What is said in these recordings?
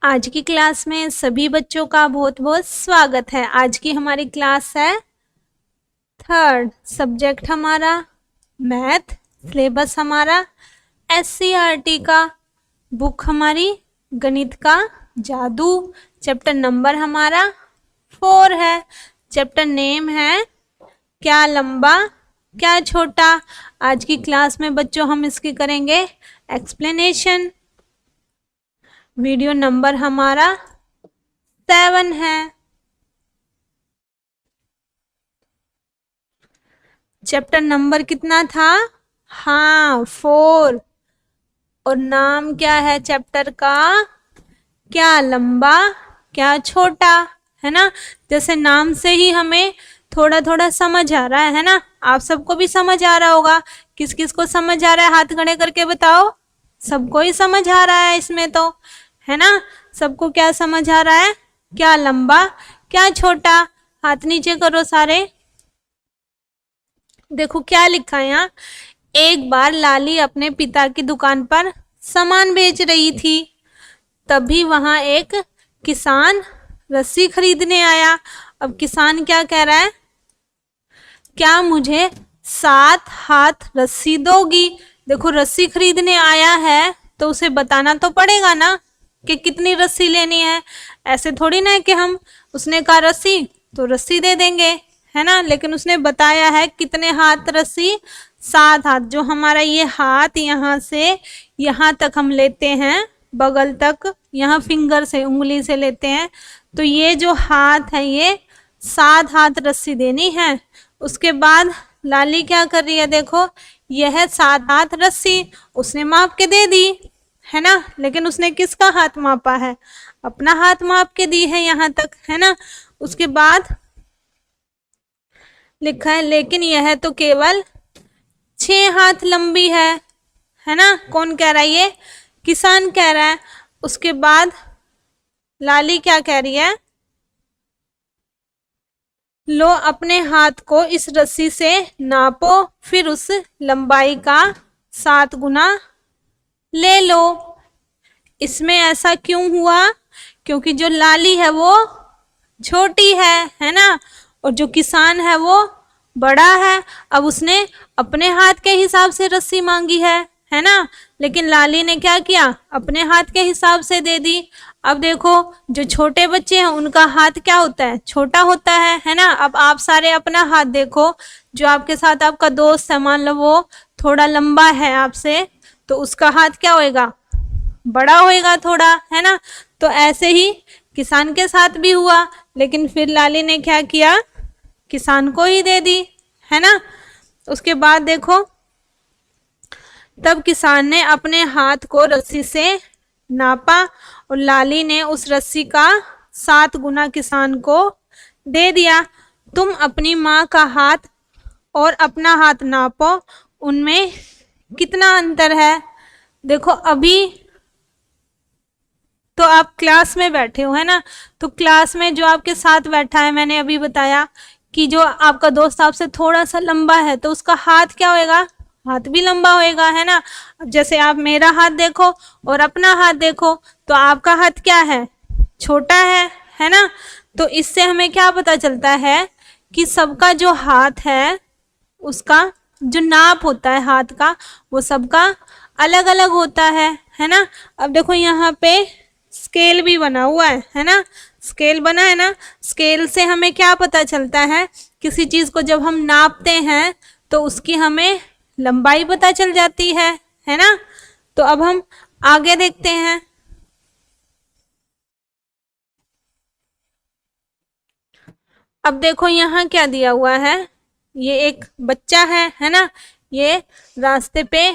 आज की क्लास में सभी बच्चों का बहुत बहुत स्वागत है। आज की हमारी क्लास है थर्ड, सब्जेक्ट हमारा मैथ, सिलेबस हमारा SCERT का, बुक हमारी गणित का जादू, चैप्टर नंबर हमारा 4 है। चैप्टर नेम है क्या लंबा क्या छोटा। आज की क्लास में बच्चों हम इसकी करेंगे एक्सप्लेनेशन। वीडियो नंबर हमारा 7 है। चैप्टर नंबर कितना था? हाँ, 4। और नाम क्या है चैप्टर का? क्या लंबा क्या छोटा, है ना। जैसे नाम से ही हमें थोड़ा थोड़ा समझ आ रहा है ना। आप सबको भी समझ आ रहा होगा। किस किस को समझ आ रहा है हाथ खड़े करके बताओ। सबको ही समझ आ रहा है इसमें तो, है ना। सबको क्या समझ आ रहा है? क्या लंबा क्या छोटा। हाथ नीचे करो सारे। देखो क्या लिखा है यहाँ। एक बार लाली अपने पिता की दुकान पर सामान बेच रही थी। तभी वहां एक किसान रस्सी खरीदने आया। अब किसान क्या कह रहा है? क्या मुझे 7 हाथ रस्सी दोगी? देखो रस्सी खरीदने आया है तो उसे बताना तो पड़ेगा ना कि कितनी रस्सी लेनी है। ऐसे थोड़ी ना है कि हम उसने कहा रस्सी तो रस्सी दे देंगे, है ना। लेकिन उसने बताया है कितने हाथ रस्सी, 7 हाथ। जो हमारा ये हाथ यहाँ से यहाँ तक हम लेते हैं, बगल तक, यहाँ फिंगर से उंगली से लेते हैं, तो ये जो हाथ है ये 7 हाथ रस्सी देनी है। उसके बाद लाली क्या कर रही है? देखो यह 7 हाथ रस्सी उसने माप के दे दी, है ना। लेकिन उसने किसका हाथ मापा है? अपना हाथ माप के दी है यहाँ तक, है ना। उसके बाद लिखा है लेकिन यह तो केवल 6 हाथ लंबी है ना। कौन कह रहा है? ये किसान कह रहा है। उसके बाद लाली क्या कह रही है? लो अपने हाथ को इस रस्सी से नापो, फिर उस लंबाई का 7 गुना ले लो। इसमें ऐसा क्यों हुआ? क्योंकि जो लाली है वो छोटी है ना, और जो किसान है वो बड़ा है। अब उसने अपने हाथ के हिसाब से रस्सी मांगी है ना। लेकिन लाली ने क्या किया? अपने हाथ के हिसाब से दे दी। अब देखो जो छोटे बच्चे हैं उनका हाथ क्या होता है? छोटा होता है ना। अब आप सारे अपना हाथ देखो। जो आपके साथ आपका दोस्त है, मान लो वो थोड़ा लंबा है आपसे, तो उसका हाथ क्या होएगा? बड़ा होएगा थोड़ा, है ना। तो ऐसे ही किसान के साथ भी हुआ। लेकिन फिर लाली ने क्या किया? किसान को ही दे दी, है ना। उसके बाद देखो तब किसान ने अपने हाथ को रस्सी से नापा और लाली ने उस रस्सी का 7 गुना किसान को दे दिया। तुम अपनी माँ का हाथ और अपना हाथ नापो, उनमें कितना अंतर है। देखो अभी तो आप क्लास में बैठे हो, है ना। तो क्लास में जो आपके साथ बैठा है, मैंने अभी बताया कि जो आपका दोस्त आपसे थोड़ा सा लंबा है तो उसका हाथ क्या होएगा? हाथ भी लंबा होएगा, है ना। अब जैसे आप मेरा हाथ देखो और अपना हाथ देखो तो आपका हाथ क्या है? छोटा है ना। तो इससे हमें क्या पता चलता है कि सबका जो हाथ है उसका जो नाप होता है हाथ का वो सबका अलग अलग होता है ना। अब देखो यहाँ पे स्केल भी बना हुआ है ना। स्केल बना है ना। स्केल से हमें क्या पता चलता है? किसी चीज को जब हम नापते हैं तो उसकी हमें लंबाई पता चल जाती है ना। तो अब हम आगे देखते हैं। अब देखो यहाँ क्या दिया हुआ है। ये एक बच्चा है ना। ये रास्ते पे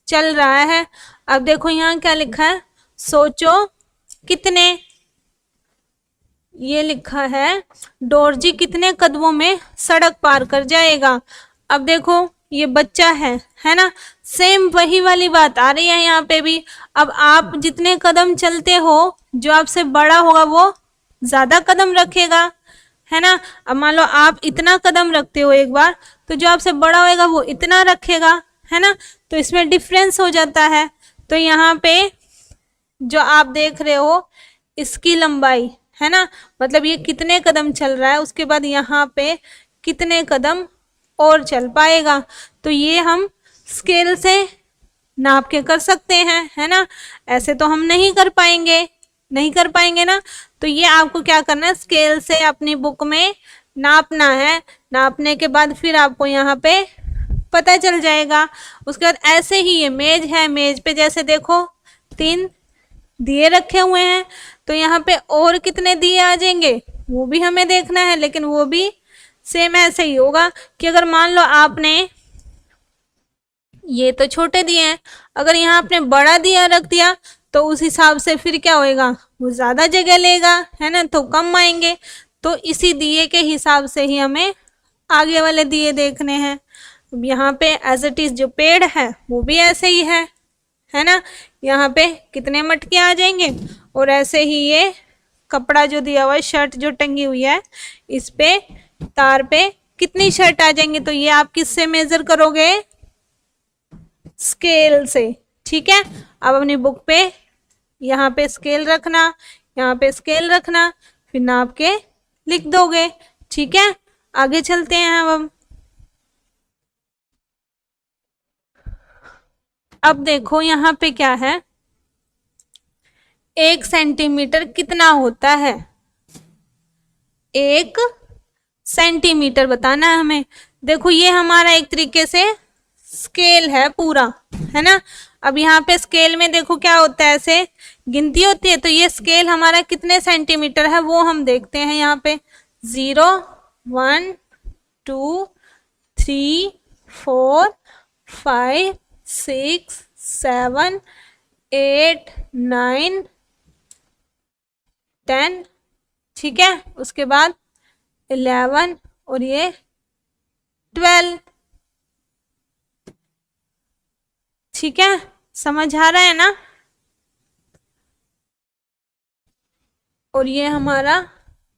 चल रहा है। अब देखो यहाँ क्या लिखा है? सोचो कितने। ये लिखा है डोरजी कितने कदमों में सड़क पार कर जाएगा। अब देखो ये बच्चा है ना। सेम वही वाली बात आ रही है यहाँ पे भी। अब आप जितने कदम चलते हो, जो आपसे बड़ा होगा वो ज्यादा कदम रखेगा, है ना। अब मान लो आप इतना कदम रखते हो एक बार, तो जो आपसे बड़ा होएगा वो इतना रखेगा, है ना। तो इसमें डिफरेंस हो जाता है। तो यहाँ पे जो आप देख रहे हो इसकी लंबाई, है ना, मतलब ये कितने कदम चल रहा है, उसके बाद यहाँ पे कितने कदम और चल पाएगा। तो ये हम स्केल से नाप के कर सकते हैं, है ना। ऐसे तो हम नहीं कर पाएंगे, नहीं कर पाएंगे ना। तो ये आपको क्या करना है, स्केल से अपनी बुक में नापना है। नापने के बाद फिर आपको यहाँ पे पता चल जाएगा। उसके बाद ऐसे ही ये मेज है, मेज पे जैसे देखो 3 दिए रखे हुए हैं, तो यहाँ पे और कितने दिए आ जाएंगे वो भी हमें देखना है। लेकिन वो भी सेम ऐसे ही होगा कि अगर मान लो आपने, ये तो छोटे दिए हैं, अगर यहाँ आपने बड़ा दिया रख दिया तो उस हिसाब से फिर क्या होएगा, वो ज़्यादा जगह लेगा, है ना, तो कम आएंगे। तो इसी दिए के हिसाब से ही हमें आगे वाले दिए देखने हैं। यहाँ पे एज इट इज जो पेड़ है वो भी ऐसे ही है ना। यहाँ पे कितने मटके आ जाएंगे, और ऐसे ही ये कपड़ा जो दिया हुआ है, शर्ट जो टंगी हुई है, इस पे तार पे कितनी शर्ट आ जाएंगी। तो ये आप किससे मेजर करोगे, स्केल से, ठीक है। अब अपनी बुक पे यहाँ पे स्केल रखना, यहाँ पे स्केल रखना, फिर नाप के लिख दोगे, ठीक है। आगे चलते हैं अब देखो यहाँ पे क्या है, 1 सेंटीमीटर कितना होता है, 1 सेंटीमीटर बताना है हमें। देखो ये हमारा एक तरीके से स्केल है पूरा, है ना। अब यहाँ पे स्केल में देखो क्या होता है, ऐसे गिनती होती है। तो ये स्केल हमारा कितने सेंटीमीटर है वो हम देखते हैं। यहाँ पे 0 1 2 3 4 5 6 7 8 9 10, ठीक है। उसके बाद 11 और ये 12, ठीक है। समझ आ रहा है ना। और ये हमारा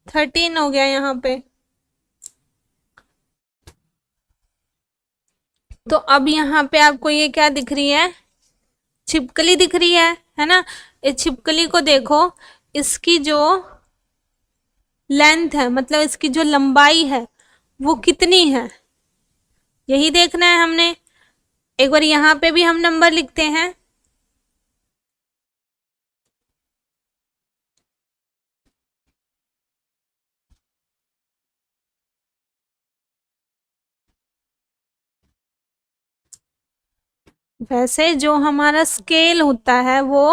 13 हो गया यहाँ पे। तो अब यहाँ पे आपको ये क्या दिख रही है, छिपकली दिख रही है ना। इस छिपकली को देखो, इसकी जो लेंथ है, मतलब इसकी जो लंबाई है वो कितनी है, यही देखना है हमने। एक बार यहाँ पे भी हम नंबर लिखते हैं। वैसे जो हमारा स्केल होता है वो,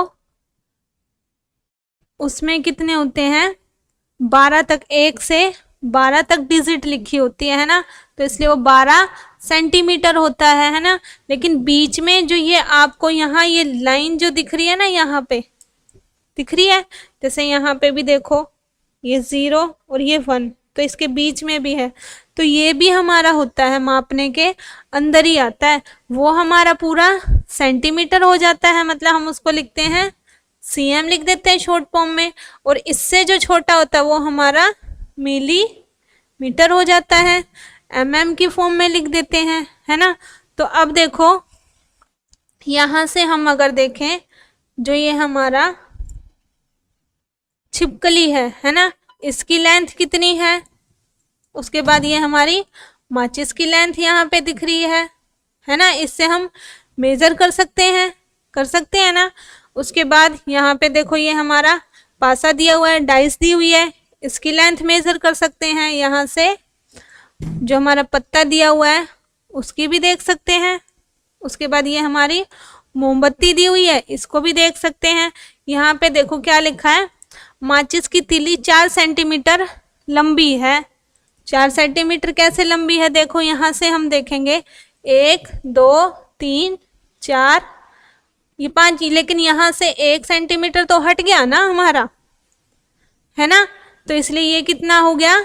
उसमें कितने होते हैं, 12 तक, 1 से 12 तक डिजिट लिखी होती है ना। तो इसलिए वो 12 सेंटीमीटर होता है ना। लेकिन बीच में जो ये आपको यहाँ ये लाइन जो दिख रही है ना, यहाँ पे दिख रही है, जैसे यहाँ पे भी देखो ये 0 और ये 1, तो इसके बीच में भी है। तो ये भी हमारा होता है, मापने के अंदर ही आता है। वो हमारा पूरा सेंटीमीटर हो जाता है, मतलब हम उसको लिखते हैं सीएम लिख देते हैं शॉर्ट फॉर्म में। और इससे जो छोटा होता है वो हमारा मिलीमीटर हो जाता है, एमएम की फॉर्म में लिख देते हैं, है ना। तो अब देखो यहाँ से हम अगर देखें, जो ये हमारा छिपकली है ना, इसकी लेंथ कितनी है। उसके बाद ये हमारी माचिस की लेंथ यहाँ पे दिख रही है ना। इससे हम मेजर कर सकते हैं ना। उसके बाद यहाँ पे देखो ये हमारा पासा दिया हुआ है, डाइस दी हुई है, इसकी लेंथ मेजर कर सकते हैं। यहाँ से जो हमारा पत्ता दिया हुआ है उसकी भी देख सकते हैं। उसके बाद ये हमारी मोमबत्ती दी हुई है, इसको भी देख सकते हैं। यहाँ पे देखो क्या लिखा है, माचिस की तीली 4 सेंटीमीटर लंबी है। 4 सेंटीमीटर कैसे लंबी है, देखो यहाँ से हम देखेंगे 1 2 3 4 ये 5, लेकिन यहाँ से 1 सेंटीमीटर तो हट गया ना हमारा, है ना। तो इसलिए ये कितना हो गया,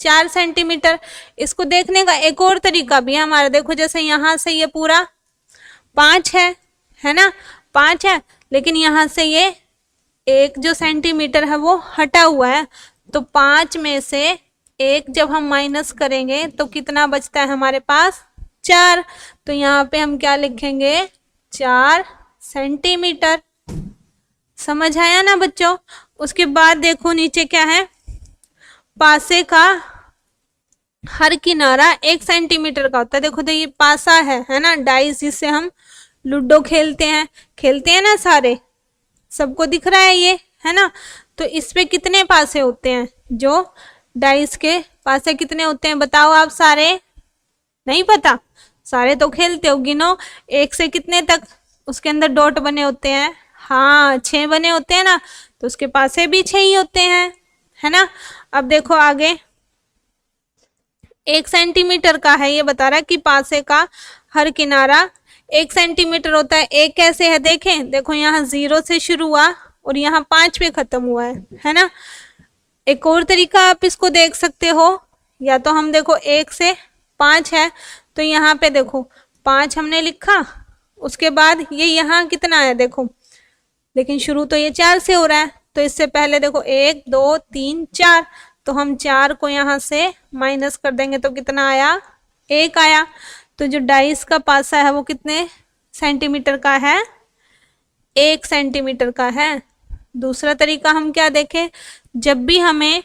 4 सेंटीमीटर। इसको देखने का एक और तरीका भी है हमारा, देखो जैसे यहाँ से ये पूरा 5 है ना, 5 है, लेकिन यहाँ से ये 1 जो सेंटीमीटर है वो हटा हुआ है। तो 5 में से 1 जब हम माइनस करेंगे तो कितना बचता है हमारे पास, 4। तो यहाँ पे हम क्या लिखेंगे, 4 सेंटीमीटर। समझ आया ना बच्चों। उसके बाद देखो नीचे क्या है, पासे का हर किनारा 1 सेंटीमीटर का होता है। देखो तो ये पासा है ना, डाइस जिससे हम लूडो खेलते हैं ना, सारे सबको दिख रहा है ये, है ना। तो इस पे कितने पासे होते हैं, जो डाइस के पासे कितने होते हैं बताओ आप सारे। नहीं पता, सारे तो खेलते हो, गिनो 1 से कितने तक उसके अंदर डॉट बने होते हैं। हाँ 6 बने होते हैं ना, तो उसके पासे भी 6 ही होते हैं, है ना। अब देखो आगे, 1 सेंटीमीटर का है, ये बता रहा है कि पासे का हर किनारा 1 सेंटीमीटर होता है। एक कैसे है देखें, देखो यहाँ 0 से शुरू हुआ और यहाँ 5 पे खत्म हुआ है ना। एक और तरीका आप इसको देख सकते हो, या तो हम देखो 1 से 5 है, तो यहाँ पे देखो 5 हमने लिखा, उसके बाद ये यहाँ कितना है देखो, लेकिन शुरू तो ये 4 से हो रहा है, तो इससे पहले देखो 1 2 3 4, तो हम 4 को यहाँ से माइनस कर देंगे तो कितना आया, 1 आया। तो जो डाइस का पासा है वो कितने सेंटीमीटर का है, 1 सेंटीमीटर का है। दूसरा तरीका हम क्या देखें, जब भी हमें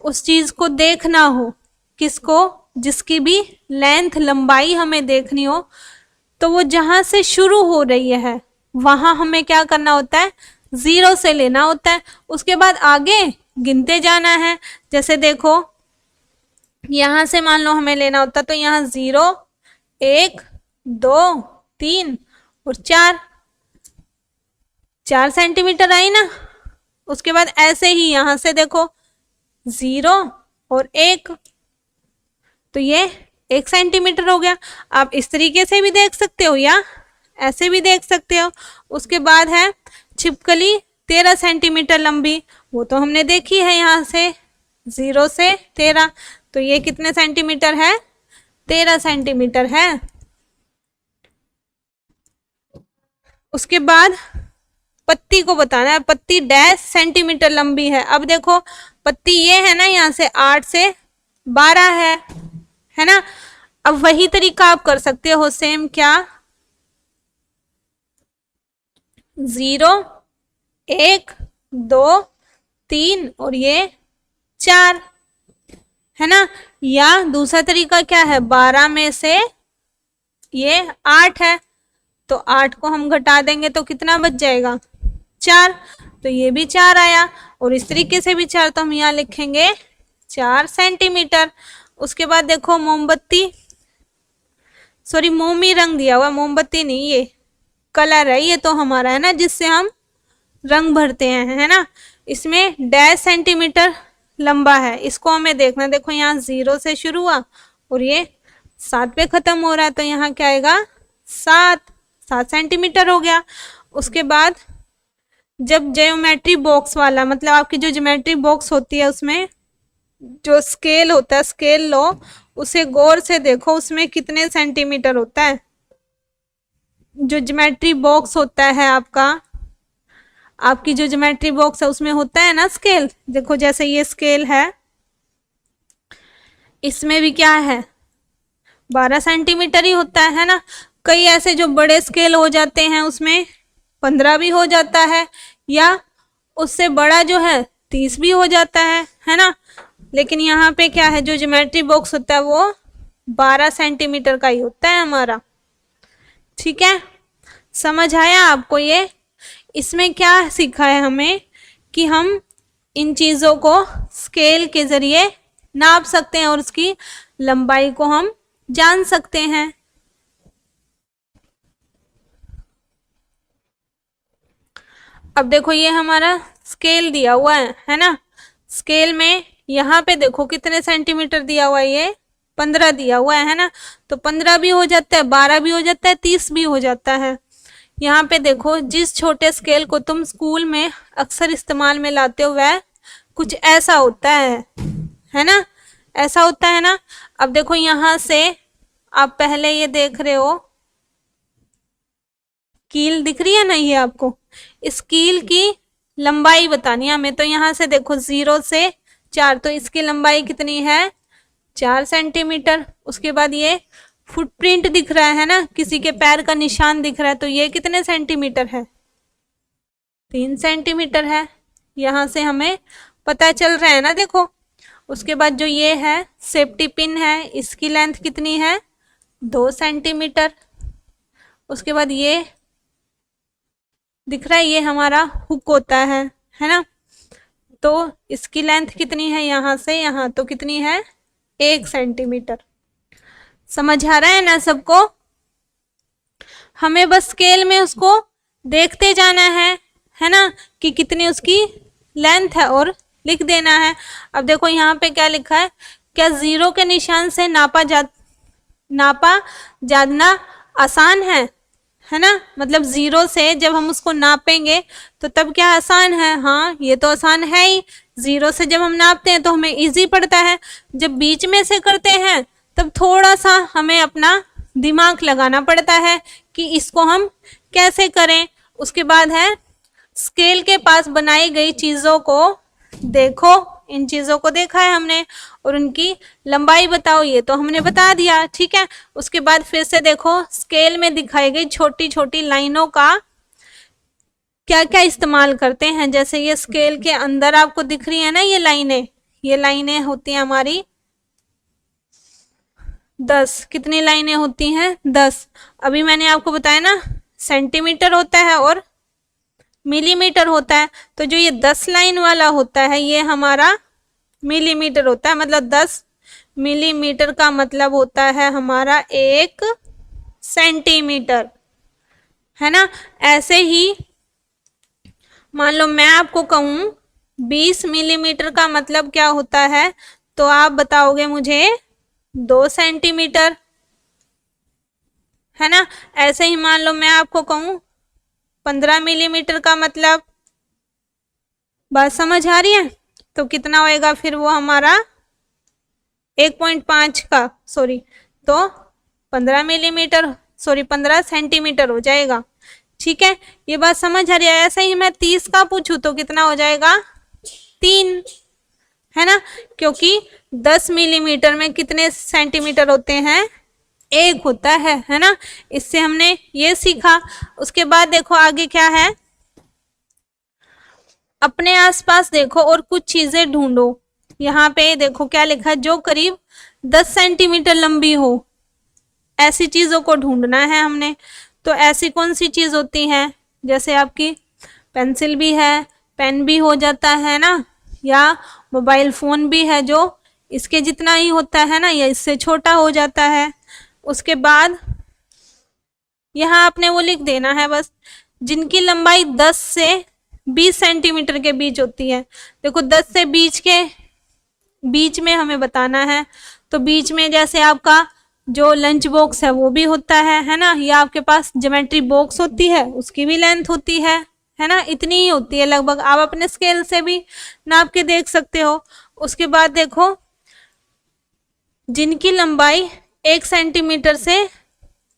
उस चीज को देखना हो, किसको, जिसकी भी लेंथ लंबाई हमें देखनी हो, तो वो जहां से शुरू हो रही है वहां हमें क्या करना होता है, 0 से लेना होता है। उसके बाद आगे गिनते जाना है। जैसे देखो यहां से मान लो हमें लेना होता, तो यहाँ 0 1 2 3 और 4 सेंटीमीटर आई ना। उसके बाद ऐसे ही यहां से देखो 0 और 1, तो ये 1 सेंटीमीटर हो गया। आप इस तरीके से भी देख सकते हो या ऐसे भी देख सकते हो। उसके बाद है छिपकली 13 सेंटीमीटर लंबी, वो तो हमने देखी है, यहाँ से 0 से 13, तो ये कितने सेंटीमीटर है, 13 सेंटीमीटर है। उसके बाद पत्ती को बताना है, पत्ती डैश सेंटीमीटर लंबी है। अब देखो पत्ती ये है ना, यहाँ से 8 से 12 है ना। अब वही तरीका आप कर सकते हो सेम, क्या, 0 1 2 3 और ये 4, है ना। या दूसरा तरीका क्या है, 12 में से ये 8 है, तो 8 को हम घटा देंगे तो कितना बच जाएगा, 4, तो ये भी 4 आया। और इस तरीके से भी 4, तो हम यहाँ लिखेंगे 4 सेंटीमीटर। उसके बाद देखो मोमबत्ती, सॉरी मोमी रंग दिया हुआ, मोमबत्ती नहीं, ये कलर है, ये तो हमारा है ना जिससे हम रंग भरते हैं, है ना। इसमें डैश सेंटीमीटर लंबा है, इसको हमें देखना। देखो यहाँ 0 से शुरू हुआ और ये 7 पे खत्म हो रहा है, तो यहाँ क्या आएगा, 7 सेंटीमीटर हो गया। उसके बाद जब ज्योमेट्री बॉक्स वाला, मतलब आपकी जो ज्योमेट्री बॉक्स होती है उसमें जो स्केल होता है, स्केल लो, उसे गौर से देखो उसमें कितने सेंटीमीटर होता है। जो ज्योमेट्री बॉक्स होता है आपका, आपकी जो ज्योमेट्री बॉक्स है उसमें होता है ना स्केल, देखो जैसे ये स्केल है, इसमें भी क्या है, 12 सेंटीमीटर ही होता है ना। कई ऐसे जो बड़े स्केल हो जाते हैं उसमें 15 भी हो जाता है, या उससे बड़ा जो है 30 भी हो जाता है ना। लेकिन यहाँ पे क्या है, जो ज्योमेट्री बॉक्स होता है वो 12 सेंटीमीटर का ही होता है हमारा। ठीक है, समझ आया आपको ये। इसमें क्या सीखा है हमें कि हम इन चीज़ों को स्केल के जरिए नाप सकते हैं और उसकी लंबाई को हम जान सकते हैं। अब देखो ये हमारा स्केल दिया हुआ है ना। स्केल में यहाँ पे देखो कितने सेंटीमीटर दिया हुआ है, ये 15 दिया हुआ है ना। तो 15 भी हो जाता है, 12 भी हो जाता है, 30 भी हो जाता है। यहाँ पे देखो जिस छोटे स्केल को तुम स्कूल में अक्सर इस्तेमाल में लाते हो वह कुछ ऐसा होता है ना, ऐसा होता है ना। अब देखो यहाँ से आप पहले ये देख रहे हो, कील दिख रही है ना ये आपको, इस कील की लंबाई बतानी है हमें। तो यहाँ से देखो 0 से 4, तो इसकी लंबाई कितनी है, 4 सेंटीमीटर। उसके बाद ये फुटप्रिंट दिख रहा है ना, किसी के पैर का निशान दिख रहा है, तो ये कितने सेंटीमीटर है, 3 सेंटीमीटर है, यहाँ से हमें पता चल रहा है ना, देखो। उसके बाद जो ये है सेफ्टी पिन है, इसकी लेंथ कितनी है, 2 सेंटीमीटर। उसके बाद ये दिख रहा है, ये हमारा हुक होता है ना, तो इसकी लेंथ कितनी है यहाँ से यहाँ, तो कितनी है, 1 सेंटीमीटर। समझ आ रहा है ना सबको? हमें बस स्केल में उसको देखते जाना है ना, कि कितनी उसकी लेंथ है और लिख देना है। अब देखो यहाँ पे क्या लिखा है, क्या 0 के निशान से नापा जानना आसान है ना, मतलब 0 से जब हम उसको नापेंगे तो तब क्या आसान है, हाँ ये तो आसान है ही। 0 से जब हम नापते हैं तो हमें इजी पड़ता है, जब बीच में से करते हैं तब थोड़ा सा हमें अपना दिमाग लगाना पड़ता है कि इसको हम कैसे करें। उसके बाद है स्केल के पास बनाई गई चीज़ों को देखो, इन चीज़ों को देखा है हमने, और उनकी लंबाई बताओ, ये तो हमने बता दिया, ठीक है। उसके बाद फिर से देखो स्केल में दिखाई गई छोटी छोटी लाइनों का क्या क्या इस्तेमाल करते हैं। जैसे ये स्केल के अंदर आपको दिख रही है ना ये लाइनें होती हैं हमारी 10। कितनी लाइनें होती हैं, 10। अभी मैंने आपको बताया ना सेंटीमीटर होता है और मिलीमीटर होता है, तो जो ये 10 लाइन वाला होता है ये हमारा मिलीमीटर होता है, मतलब 10 मिलीमीटर का मतलब होता है हमारा 1 सेंटीमीटर, है ना। ऐसे ही मान लो मैं आपको कहूँ 20 मिलीमीटर का मतलब क्या होता है, तो आप बताओगे मुझे 2 सेंटीमीटर, है ना। ऐसे ही मान लो मैं आपको कहूँ 15 मिलीमीटर का मतलब, बात समझ आ रही है, तो कितना होएगा फिर वो हमारा 1.5 का, सॉरी, तो 15 मिलीमीटर, सॉरी 15 सेंटीमीटर हो जाएगा, ठीक है। ये बात समझ आ रही है। ऐसे ही मैं 30 का पूछूं तो कितना हो जाएगा, 3, है ना, क्योंकि 10 मिलीमीटर में कितने सेंटीमीटर होते हैं, 1 होता है ना। इससे हमने ये सीखा। उसके बाद देखो आगे क्या है, अपने आसपास देखो और कुछ चीजें ढूंढो। यहाँ पे देखो क्या लिखा है, जो करीब 10 सेंटीमीटर लंबी हो, ऐसी चीजों को ढूंढना है हमने। तो ऐसी कौन सी चीज होती है, जैसे आपकी पेंसिल भी है, पेन भी हो जाता है ना, या मोबाइल फोन भी है जो इसके जितना ही होता है ना, या इससे छोटा हो जाता है। उसके बाद यहाँ आपने वो लिख देना है बस, जिनकी लंबाई 10 से 20 सेंटीमीटर के बीच होती है। देखो 10 से बीच में हमें बताना है, तो बीच में जैसे आपका जो लंच बॉक्स है वो भी होता है ना, या आपके पास ज्योमेट्री बॉक्स होती है उसकी भी लेंथ होती है ना, इतनी ही होती है लगभग। आप अपने स्केल से भी नाप के देख सकते हो। उसके बाद देखो जिनकी लंबाई 1 सेंटीमीटर से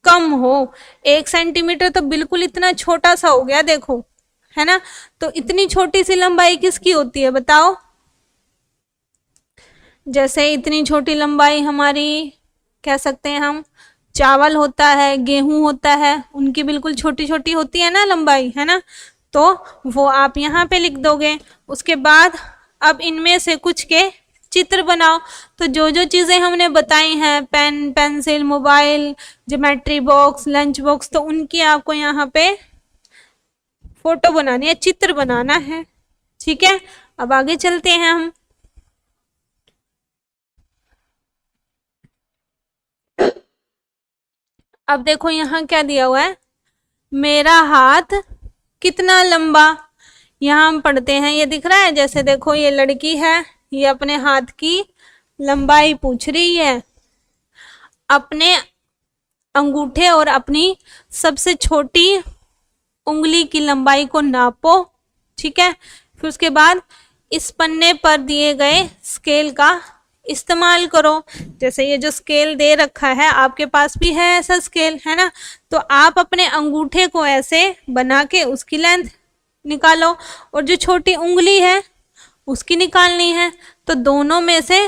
कम हो, 1 सेंटीमीटर तो बिल्कुल इतना छोटा सा हो गया देखो, है ना। तो इतनी छोटी सी लंबाई किसकी होती है बताओ, जैसे इतनी छोटी लंबाई हमारी कह सकते हैं हम, चावल होता है, गेहूं होता है, उनकी बिल्कुल छोटी छोटी होती है ना लंबाई, है ना, तो वो आप यहाँ पे लिख दोगे। उसके बाद अब इनमें से कुछ के चित्र बनाओ। तो जो जो चीज़ें हमने बताई हैं, pen, pencil, mobile, geometry box, lunch box, तो उनकी आपको यहाँ पे फोटो बनानी है, चित्र बनाना है, ठीक है। अब आगे चलते हैं हम। अब देखो यहाँ क्या दिया हुआ है, मेरा हाथ कितना लंबा। यहाँ हम पढ़ते हैं, ये दिख रहा है, जैसे देखो ये लड़की है, ये अपने हाथ की लंबाई पूछ रही है। अपने अंगूठे और अपनी सबसे छोटी उंगली की लंबाई को नापो, ठीक है। फिर उसके बाद इस पन्ने पर दिए गए स्केल का इस्तेमाल करो। जैसे ये जो स्केल दे रखा है, आपके पास भी है ऐसा स्केल, है ना, तो आप अपने अंगूठे को ऐसे बना के उसकी लेंथ निकालो, और जो छोटी उंगली है उसकी निकालनी है। तो दोनों में से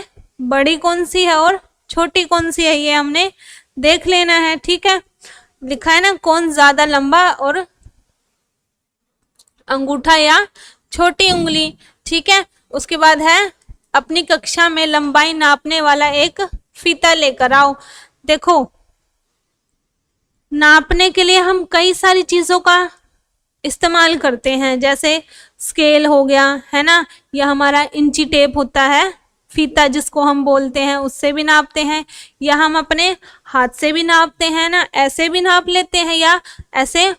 बड़ी कौन सी है और छोटी कौन सी है, ये हमने देख लेना है, ठीक है। लिखा है ना कौन ज्यादा लंबा और अंगूठा या छोटी उंगली। ठीक है, उसके बाद है अपनी कक्षा में लंबाई नापने वाला एक फीता लेकर आओ। देखो, नापने के लिए हम कई सारी चीजों का इस्तेमाल करते हैं, जैसे स्केल हो गया, है ना, या हमारा इंची टेप होता है, फीता जिसको हम बोलते हैं, उससे भी नापते हैं, या हम अपने हाथ से भी नापते हैं ना, ऐसे भी नाप लेते हैं, या ऐसे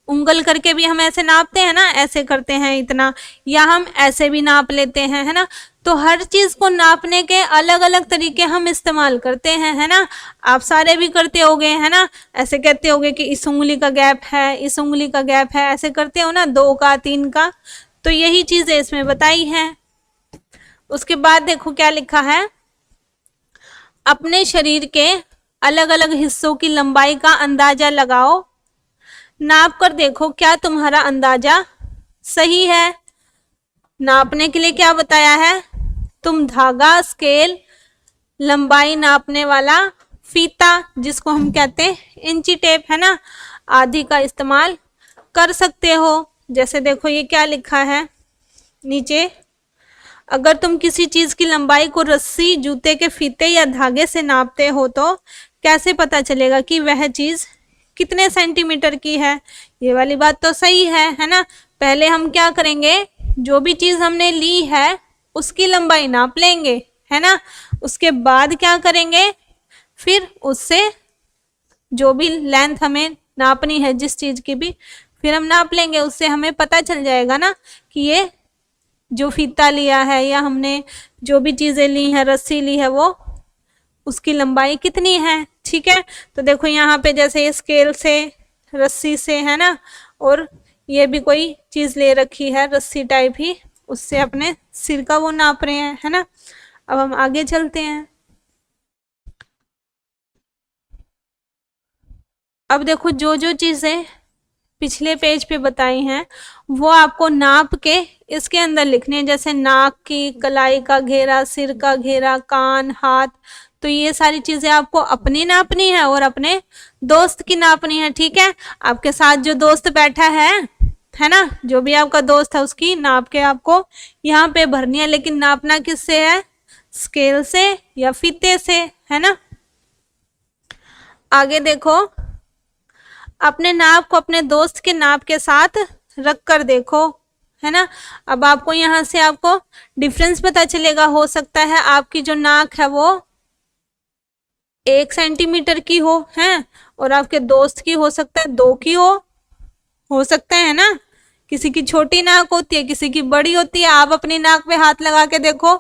उंगल करके भी हम ऐसे नापते हैं ना, ऐसे करते हैं इतना, या हम ऐसे भी नाप लेते हैं, है ना। तो हर चीज को नापने के अलग अलग तरीके हम इस्तेमाल करते हैं, है ना। आप सारे भी करते होगे, है ना, ऐसे कहते होगे कि इस उंगली का गैप है, इस उंगली का गैप है, ऐसे करते हो ना, 2 का 3 का। तो यही चीजें इसमें बताई हैं। उसके बाद देखो क्या लिखा है, अपने शरीर के अलग अलग हिस्सों की लंबाई का अंदाजा लगाओ, नाप कर देखो क्या तुम्हारा अंदाजा सही है। नापने के लिए क्या बताया है, तुम धागा, स्केल, लंबाई नापने वाला फीता, जिसको हम कहते हैं इंची टेप, है ना, आदि का इस्तेमाल कर सकते हो। जैसे देखो ये क्या लिखा है नीचे, अगर तुम किसी चीज की लंबाई को रस्सी, जूते के फीते या धागे से नापते हो तो कैसे पता चलेगा कि वह चीज कितने सेंटीमीटर की है। ये वाली बात तो सही है ना। पहले हम क्या करेंगे, जो भी चीज हमने ली है उसकी लंबाई नाप लेंगे, है ना। उसके बाद क्या करेंगे, फिर उससे जो भी लेंथ हमें नापनी है जिस चीज की भी, फिर हम नाप लेंगे, उससे हमें पता चल जाएगा ना कि ये जो फीता लिया है या हमने जो भी चीजें ली हैं, रस्सी ली है, वो उसकी लंबाई कितनी है। ठीक है, तो देखो यहाँ पे जैसे ये स्केल से, रस्सी से, है ना, और ये भी कोई चीज ले रखी है रस्सी टाइप ही, उससे अपने सिर का वो नाप रहे हैं, है ना। अब हम आगे चलते हैं। अब देखो जो जो चीजें पिछले पेज पे बताई हैं वो आपको नाप के इसके अंदर लिखनी है, जैसे नाक की कलाई का घेरा, सिर का घेरा, कान, हाथ। तो ये सारी चीजें आपको अपनी नापनी है और अपने दोस्त की नापनी है। ठीक है, आपके साथ जो दोस्त बैठा है ना, जो भी आपका दोस्त है उसकी नाप के आपको यहाँ पे भरनी है, लेकिन नापना किससे है, स्केल से या फीते से, है ना। आगे देखो, अपने नाप को अपने दोस्त के नाप के साथ रख कर देखो, है ना। अब आपको यहाँ से आपको डिफरेंस पता चलेगा। हो सकता है आपकी जो नाक है वो 1 सेंटीमीटर की हो, है, और आपके दोस्त की हो सकता है 2 की हो सकता है ना। किसी की छोटी नाक होती है, किसी की बड़ी होती है। आप अपनी नाक पे हाथ लगा के देखो,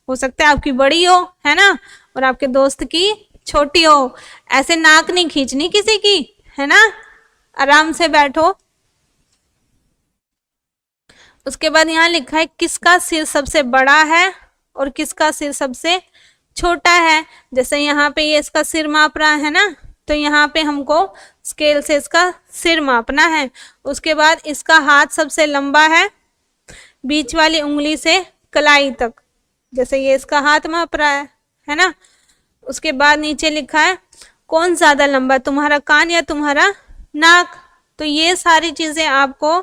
हो सकता है आपकी बड़ी हो, है ना, और आपके दोस्त की छोटी हो। ऐसे नाक नहीं खींचनी किसी की, है ना, आराम से बैठो। उसके बाद यहाँ लिखा है किसका सिर सबसे बड़ा है और किसका सिर सबसे छोटा है। जैसे यहाँ पे ये इसका सिर माप रहा है ना, तो यहाँ पे हमको स्केल से इसका सिर मापना है। उसके बाद इसका हाथ सबसे लंबा है बीच वाली उंगली से कलाई तक, जैसे ये इसका हाथ माप रहा है ना। उसके बाद नीचे लिखा है कौन ज्यादा लंबा, तुम्हारा कान या तुम्हारा नाक। तो ये सारी चीजें आपको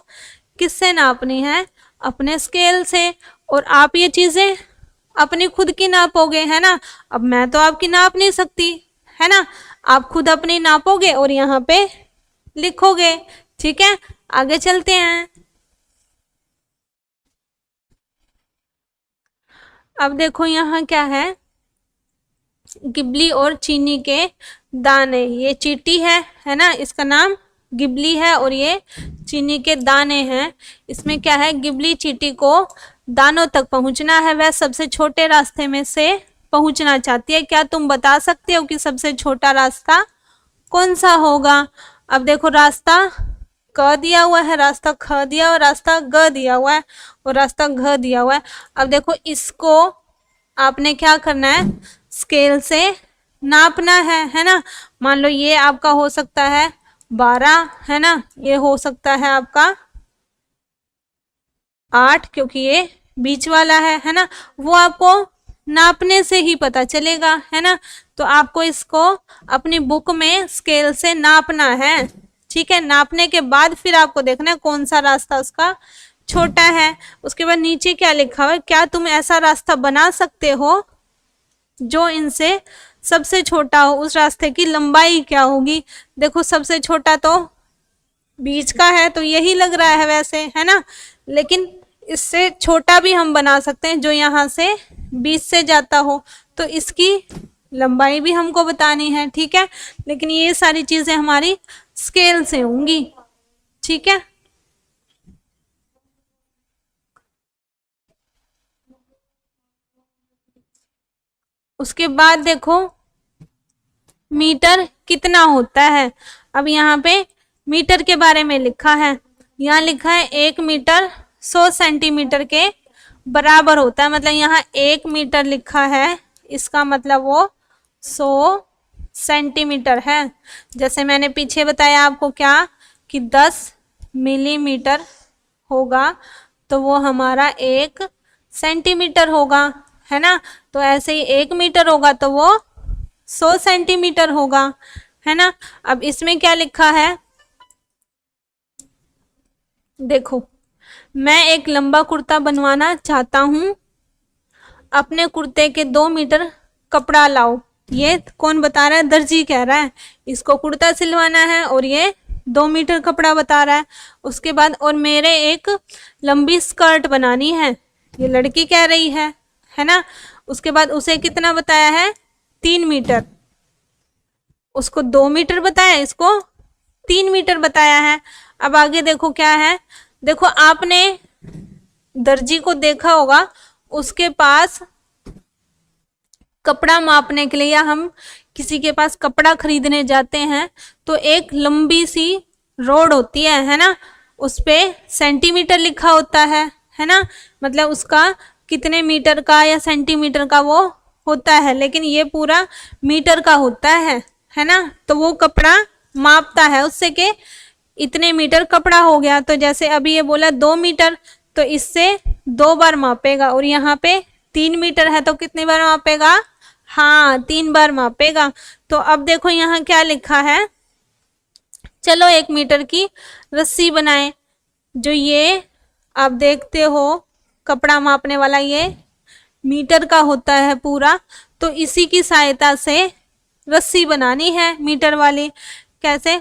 किससे नापनी है, अपने स्केल से। और आप ये चीजें अपनी खुद की नापोगे, है ना। अब मैं तो आपकी नाप नहीं सकती, है ना, आप खुद अपनी नापोगे और यहाँ पे लिखोगे। ठीक है, आगे चलते हैं। अब देखो यहाँ क्या है, गिबली और चीनी के दाने। ये चींटी है ना, इसका नाम गिबली है और ये चीनी के दाने हैं। इसमें क्या है, गिबली चींटी को दानों तक पहुंचना है, वह सबसे छोटे रास्ते में से पहुंचना चाहती है। क्या तुम बता सकते हो कि सबसे छोटा रास्ता कौन सा होगा। अब देखो रास्ता क दिया हुआ है, रास्ता ख दिया हुआ, रास्ता ग दिया हुआ है और रास्ता घ दिया हुआ है। अब देखो इसको आपने क्या करना है, स्केल से नापना है ना। मान लो ये आपका हो सकता है 12, है ना, ये हो सकता है आपका 8, क्योंकि ये बीच वाला है ना। वो आपको नापने से ही पता चलेगा, है ना। तो आपको इसको अपनी बुक में स्केल से नापना है। ठीक है, नापने के बाद फिर आपको देखना है कौन सा रास्ता उसका छोटा है। उसके बाद नीचे क्या लिखा हुआ है, क्या तुम ऐसा रास्ता बना सकते हो जो इनसे सबसे छोटा हो, उस रास्ते की लंबाई क्या होगी। देखो सबसे छोटा तो बीच का है, तो यही लग रहा है वैसे, है ना, लेकिन इससे छोटा भी हम बना सकते हैं जो यहाँ से बीच से जाता हो, तो इसकी लंबाई भी हमको बतानी है, ठीक है। लेकिन ये सारी चीजें हमारी स्केल से होंगी, ठीक है। उसके बाद देखो मीटर कितना होता है। अब यहाँ पे मीटर के बारे में लिखा है, यहाँ लिखा है 1 मीटर 100 सेंटीमीटर के बराबर होता है। मतलब यहाँ 1 मीटर लिखा है, इसका मतलब वो 100 सेंटीमीटर है। जैसे मैंने पीछे बताया आपको क्या कि 10 मिलीमीटर होगा तो वो हमारा 1 सेंटीमीटर होगा, है ना। तो ऐसे ही 1 मीटर होगा तो वो 100 सेंटीमीटर होगा, है ना। अब इसमें क्या लिखा है, देखो मैं एक लंबा कुर्ता बनवाना चाहता हूं, अपने कुर्ते के 2 मीटर कपड़ा लाओ। ये कौन बता रहा है, दर्जी कह रहा है, इसको कुर्ता सिलवाना है और ये 2 मीटर कपड़ा बता रहा है। उसके बाद और मेरे एक लंबी स्कर्ट बनानी है, ये लड़की कह रही है ना। उसके बाद उसे कितना बताया है, 3 मीटर, उसको 2 मीटर बताया, इसको 3 मीटर बताया है। अब आगे देखो क्या है, देखो आपने दर्जी को देखा होगा, उसके पास कपड़ा मापने के लिए, या हम किसी के पास कपड़ा खरीदने जाते हैं तो एक लंबी सी रोड होती है ना, उस पे सेंटीमीटर लिखा होता है ना, मतलब उसका कितने मीटर का या सेंटीमीटर का वो होता है, लेकिन ये पूरा मीटर का होता है ना। तो वो कपड़ा मापता है उससे कि इतने मीटर कपड़ा हो गया। तो जैसे अभी ये बोला 2 मीटर, तो इससे 2 बार मापेगा, और यहाँ पे 3 मीटर है तो कितनी बार मापेगा, हाँ 3 बार मापेगा। तो अब देखो यहाँ क्या लिखा है, चलो 1 मीटर की रस्सी बनाए। जो ये आप देखते हो कपड़ा मापने वाला, ये मीटर का होता है पूरा, तो इसी की सहायता से रस्सी बनानी है मीटर वाली। कैसे,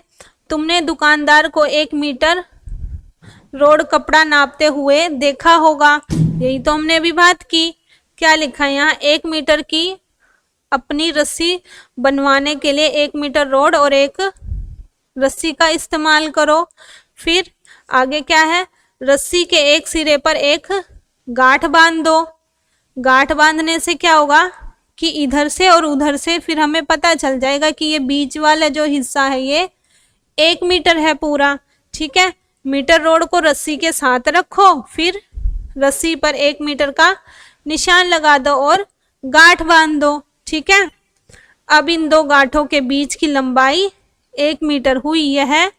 तुमने दुकानदार को 1 मीटर रोड कपड़ा नापते हुए देखा होगा, यही तो हमने अभी बात की। क्या लिखा है यहाँ, 1 मीटर की अपनी रस्सी बनवाने के लिए 1 मीटर रोड और 1 रस्सी का इस्तेमाल करो। फिर आगे क्या है, रस्सी के एक सिरे पर एक गांठ बांध दो। गांठ बांधने से क्या होगा कि इधर से और उधर से फिर हमें पता चल जाएगा कि ये बीच वाला जो हिस्सा है ये 1 मीटर है पूरा, ठीक है। मीटर रोड को रस्सी के साथ रखो, फिर रस्सी पर 1 मीटर का निशान लगा दो और गांठ बांध दो, ठीक है। अब इन 2 गांठों के बीच की लंबाई 1 मीटर हुई, यह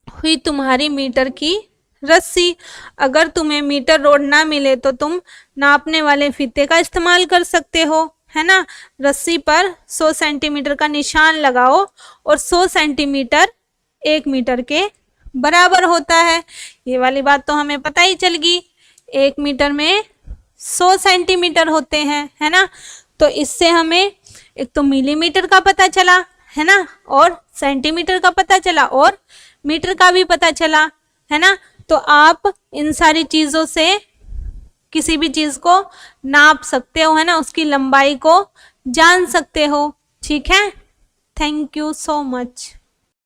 हुई तुम्हारी मीटर की रस्सी। अगर तुम्हें मीटर रोड ना मिले तो तुम नापने वाले फीते का इस्तेमाल कर सकते हो, है ना। रस्सी पर 100 सेंटीमीटर का निशान लगाओ और 100 सेंटीमीटर 1 मीटर के बराबर होता है। ये वाली बात तो हमें पता ही चल गई, 1 मीटर में 100 सेंटीमीटर होते हैं, है ना। तो इससे हमें एक तो मिलीमीटर का पता चला, है ना, और सेंटीमीटर का पता चला और मीटर का भी पता चला, है ना। तो आप इन सारी चीज़ों से किसी भी चीज़ को नाप सकते हो, है ना, उसकी लंबाई को जान सकते हो, ठीक है। Thank you so much.